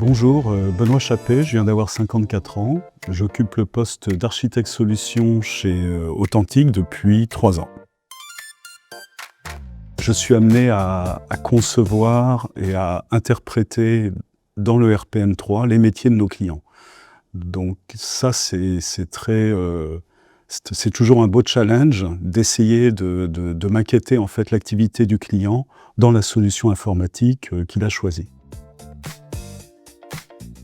Bonjour, Benoît Chappé, je viens d'avoir 54 ans. J'occupe le poste d'architecte solution chez Authentique depuis 3 ans. Je suis amené à concevoir et à interpréter dans le RPM3 les métiers de nos clients. Donc ça, c'est toujours un beau challenge d'essayer de maqueter en fait l'activité du client dans la solution informatique qu'il a choisie.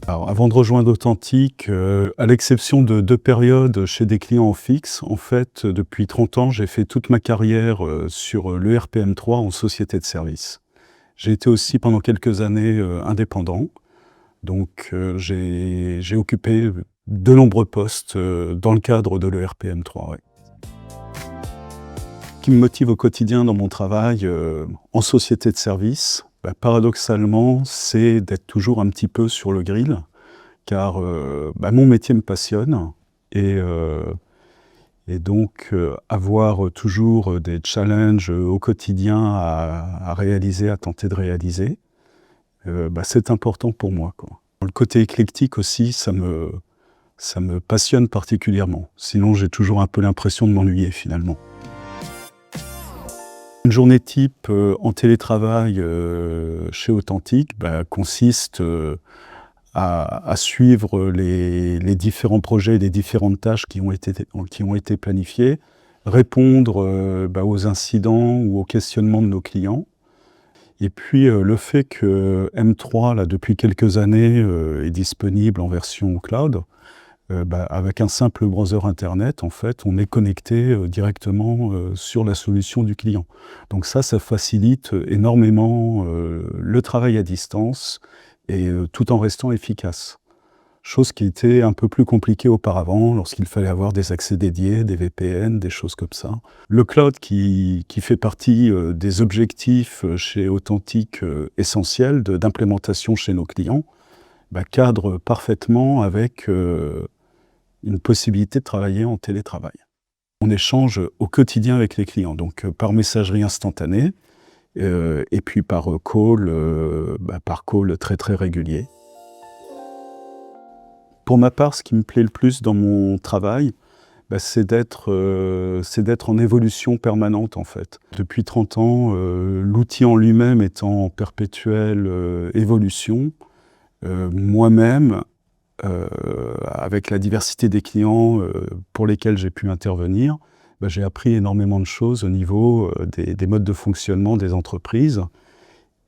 Alors, avant de rejoindre Authentique, à l'exception de 2 périodes chez des clients en fixe, en fait, depuis 30 ans, j'ai fait toute ma carrière sur le RPM3 en société de service. J'ai été aussi pendant quelques années indépendant, donc j'ai occupé de nombreux postes dans le cadre de l'ERPM3. Ouais. Ce qui me motive au quotidien dans mon travail en société de service, paradoxalement, c'est d'être toujours un petit peu sur le grill, car mon métier me passionne et donc avoir toujours des challenges au quotidien à réaliser, à tenter de réaliser, c'est important pour moi, quoi. Le côté éclectique aussi, ça me passionne particulièrement. Sinon, j'ai toujours un peu l'impression de m'ennuyer finalement. Une journée type en télétravail chez Authentique consiste à suivre les différents projets, les différentes tâches qui ont été planifiées, répondre aux incidents ou aux questionnements de nos clients. Et puis le fait que M3, là, depuis quelques années, est disponible en version cloud, avec un simple browser internet, en fait, on est connecté directement sur la solution du client. Donc ça facilite énormément le travail à distance et tout en restant efficace. Chose qui était un peu plus compliquée auparavant, lorsqu'il fallait avoir des accès dédiés, des VPN, des choses comme ça. Le cloud qui fait partie des objectifs chez Authentique essentiels d'implémentation chez nos clients, cadre parfaitement avec une possibilité de travailler en télétravail. On échange au quotidien avec les clients, donc par messagerie instantanée et puis par call très très régulier. Pour ma part, ce qui me plaît le plus dans mon travail, c'est d'être en évolution permanente en fait. Depuis 30 ans, l'outil en lui-même est en perpétuelle évolution. Moi-même, avec la diversité des clients pour lesquels j'ai pu intervenir, j'ai appris énormément de choses au niveau des modes de fonctionnement des entreprises.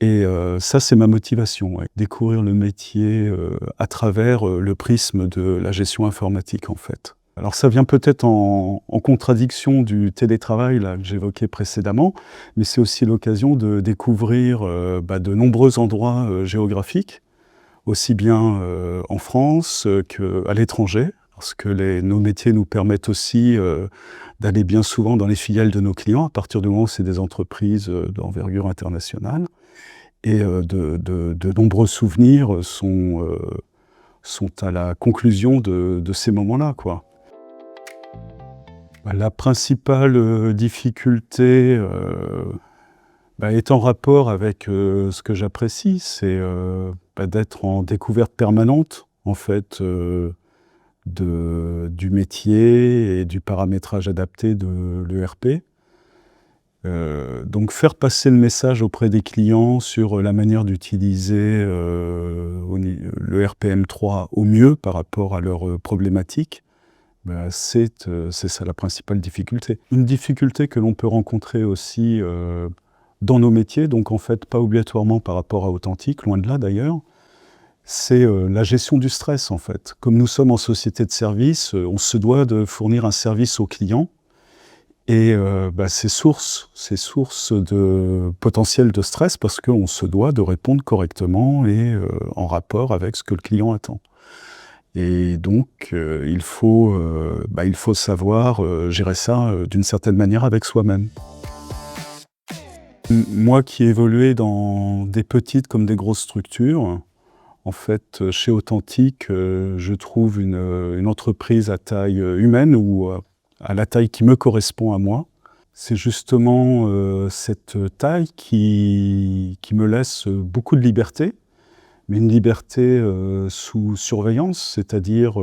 Et ça, c'est ma motivation, ouais. Découvrir le métier à travers le prisme de la gestion informatique, en fait. Alors ça vient peut-être en contradiction du télétravail là, que j'évoquais précédemment, mais c'est aussi l'occasion de découvrir de nombreux endroits géographiques, aussi bien en France qu'à l'étranger, parce que nos métiers nous permettent aussi d'aller bien souvent dans les filiales de nos clients, à partir du moment où c'est des entreprises d'envergure internationale. Et de nombreux souvenirs sont à la conclusion de ces moments-là, quoi. La principale difficulté est en rapport avec ce que j'apprécie, c'est d'être en découverte permanente, en fait, du métier et du paramétrage adapté de l'ERP. Donc faire passer le message auprès des clients sur la manière d'utiliser le RPM3 au mieux par rapport à leurs problématiques, c'est ça la principale difficulté. Une difficulté que l'on peut rencontrer aussi dans nos métiers, donc en fait pas obligatoirement par rapport à Authentique, loin de là d'ailleurs, c'est la gestion du stress en fait. Comme nous sommes en société de service, on se doit de fournir un service aux clients. Et c'est source de potentiel de stress parce qu'on se doit de répondre correctement et en rapport avec ce que le client attend. Et donc il faut savoir gérer ça d'une certaine manière avec soi-même. Moi qui ai évolué dans des petites comme des grosses structures, en fait chez Authentique, je trouve une entreprise à taille humaine ou à la taille qui me correspond à moi. C'est justement cette taille qui me laisse beaucoup de liberté, mais une liberté sous surveillance, c'est-à-dire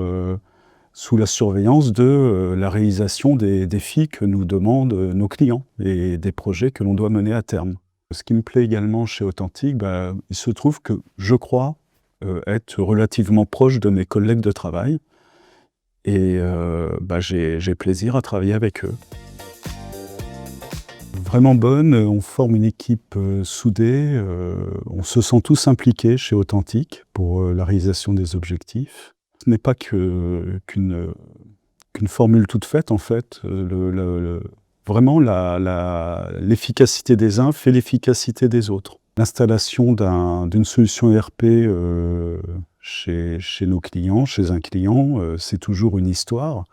sous la surveillance de la réalisation des défis que nous demandent nos clients et des projets que l'on doit mener à terme. Ce qui me plaît également chez Authentique, il se trouve que je crois être relativement proche de mes collègues de travail et j'ai plaisir à travailler avec eux. Vraiment bonne, on forme une équipe soudée, on se sent tous impliqués chez Authentique pour la réalisation des objectifs. Ce n'est pas qu'une formule toute faite en fait. Vraiment l'efficacité des uns fait l'efficacité des autres. L'installation d'une solution ERP chez nos clients, chez un client, c'est toujours une histoire.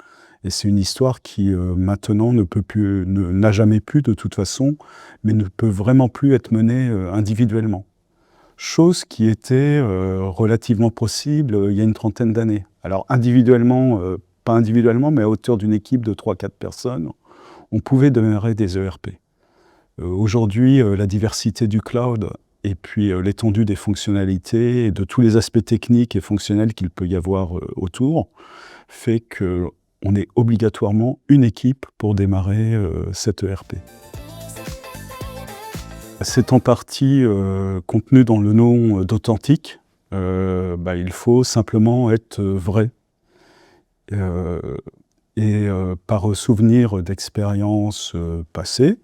Et c'est une histoire qui maintenant n'a jamais pu de toute façon, mais ne peut vraiment plus être menée individuellement. Chose qui était relativement possible il y a une trentaine d'années. Alors individuellement, pas individuellement, mais à hauteur d'une équipe de 3-4 personnes, on pouvait démarrer des ERP. Aujourd'hui, la diversité du cloud et puis l'étendue des fonctionnalités et de tous les aspects techniques et fonctionnels qu'il peut y avoir autour, fait qu'on est obligatoirement une équipe pour démarrer cet ERP. C'est en partie contenu dans le nom d'Authentique. Il faut simplement être vrai. Par souvenir d'expériences passées,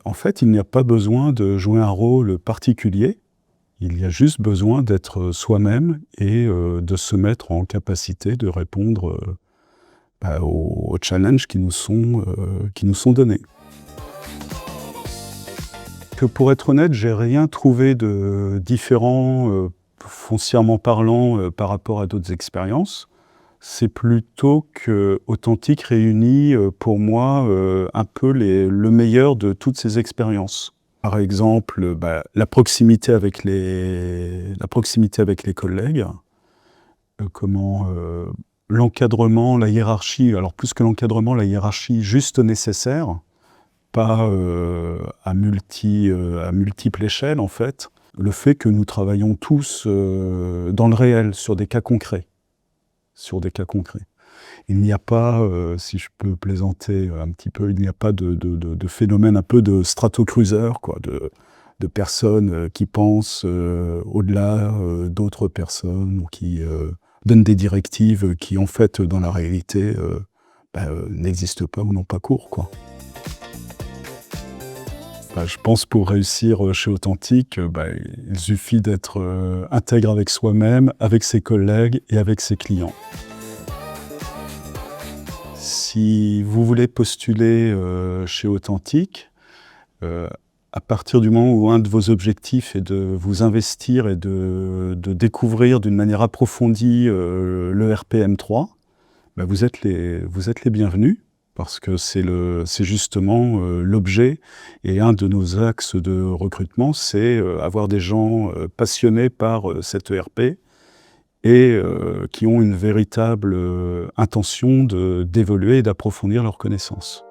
en fait, il n'y a pas besoin de jouer un rôle particulier. Il y a juste besoin d'être soi-même et de se mettre en capacité de répondre aux challenges qui nous sont donnés. Que pour être honnête, j'ai rien trouvé de différent, foncièrement parlant, par rapport à d'autres expériences. C'est plutôt qu'Authentique réunit pour moi un peu le meilleur de toutes ces expériences. Par exemple, la proximité avec les collègues, l'encadrement, la hiérarchie, alors plus que l'encadrement, la hiérarchie juste nécessaire, pas à multiples échelles en fait. Le fait que nous travaillons tous dans le réel, sur des cas concrets. Il n'y a pas, si je peux plaisanter un petit peu, il n'y a pas de phénomène un peu de stratocruiser, quoi, de personnes qui pensent au-delà d'autres personnes, ou qui donnent des directives qui, en fait, dans la réalité, n'existent pas ou n'ont pas cours, quoi. Je pense pour réussir chez Authentique, il suffit d'être intègre avec soi-même, avec ses collègues et avec ses clients. Si vous voulez postuler chez Authentique, à partir du moment où un de vos objectifs est de vous investir et de découvrir d'une manière approfondie l'ERP M3, vous êtes les bienvenus. Parce que c'est justement l'objet et un de nos axes de recrutement, c'est avoir des gens passionnés par cet ERP et qui ont une véritable intention d'évoluer et d'approfondir leurs connaissances.